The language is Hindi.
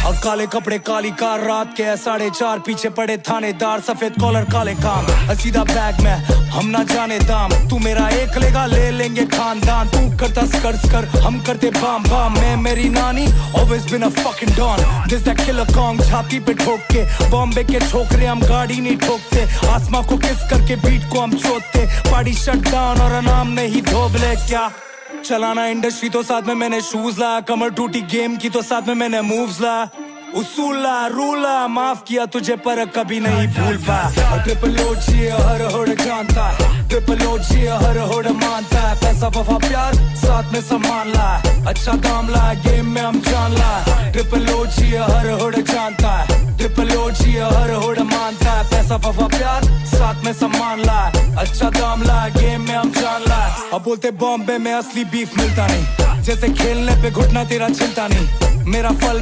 और काले कपड़े काली कार, रात के 4:30 पीछे पड़े थानेदार, सफेद कॉलर काले काम, सीधा बैग में हम ना जाने दाम। तू मेरा एक लेगा ले लेंगे खानदान, तू करता स्कर हम करते बाम बाम। मैं मेरी नानी always been a fucking don, this that killer kong, छाती पे ठोक के बॉम्बे के छोकरे हम गाड़ी नहीं ठोकते, आसमां को किस करके बीट को हम चोते, पार्टी शट डाउन और नाम नहीं धोबले। क्या चलाना इंडस्ट्री तो साथ में मैंने शूज ला, कमर टूटी गेम की तो साथ में मैंने मूव्स ला, उसूला रूला माफ किया तुझे पर कभी नहीं भूल पा। ट्रिपल ओजी हर होड़ जानता है, ट्रिपल ओजी हर होड़ मानता है, पैसा वफा प्यार साथ में सम्मान ला, अच्छा काम ला गेम में हम जान ला। ट्रिपल ओजी हर होड़ जानता है, ट्रिपल ओजी हर होड़ मानता है, पैसा वफा प्यार साथ में सम्मान ला, अच्छा दाम ला गेम में हम जान ला। अब बोलते बॉम्बे में असली बीफ मिलता नहीं, जैसे खेलने पे घुटना तेरा छिलता नहीं, मेरा फल